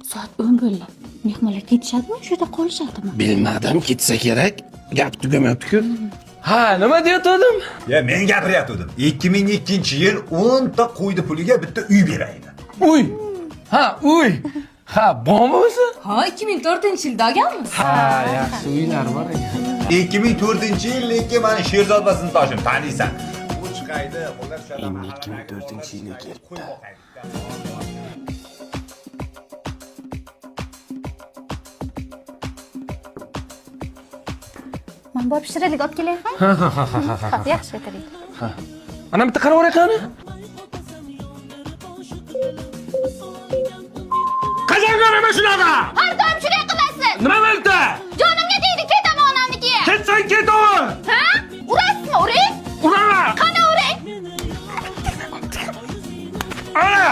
Soat 10 bo'ldi. Mehmonlar ketishadimi, shu yerda qolishadimi? Bilmadim, ketsa kerak. Gap tugamabdi-ku. Ha, nima deyotgandim? Ya men gapiryaptim. 2002-yil 10 ta qo'ydi puliga bitta uy beraydi. Uy. Ha, uy. Ha, bormi o'zi? Ha, 2004-yilda olganmiz. Ha, yaxshi uylar bor ekan. 2004-yil lekin meni Sherzod va sinfdoshim taniysan. U chiqaydi, ular shu Endi 2004-yilga keldi. Men borib shirinlik olib kelay ha? Ha, yaxshi aytadi. Ana bitta qarab o'raqani. Qachon ko'raman shunaqa? Har doim shunday qilasiz. Nima bo'ldi? Jonimga tegdi, ketaman onamnikiga. Ketsang ketaver. Ha? Urasizmi, uring? Uraman. Qani uring? Ana!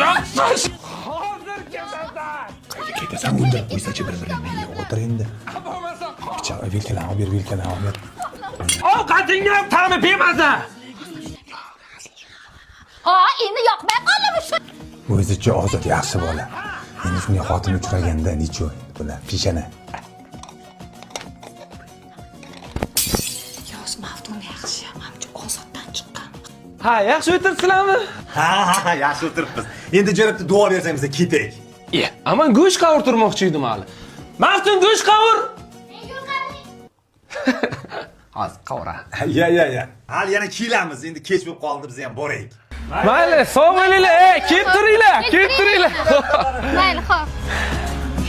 Yaxshi. Hozir ketasan. ketasan unda qo'ysachi bir-birini o'tir endi. Picha vilkalarni ber, vilkalarni ber. Ovqatingga ham ta'mi bermasa. Ha, endi yoqmay qoldim shu. O'zicha ozod yaxshi bola. Endi shunday xotin uchraganda necha bular pishana. Yoz Maftun yaxshi, hamchi ozoddan chiqqan. Ha, yaxshi o'tiribsizlarmi? Ha, yaxshi o'tiribmiz. Endi jo'rabda duo bersangiz ketdik. Ama go'sht qovurtirmoqchi edim hali. Maftun go'sht qovur. Hozir qovura. Ya. Hali yana kelamiz. Endi kech bo'lib qoldi, biz ham boraylik. Mayli, sog' bo'linglar. Keltiringlar. Mayli, xo'p.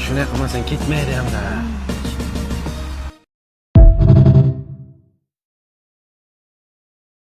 Shunday qilmasang ketmaydi hamda.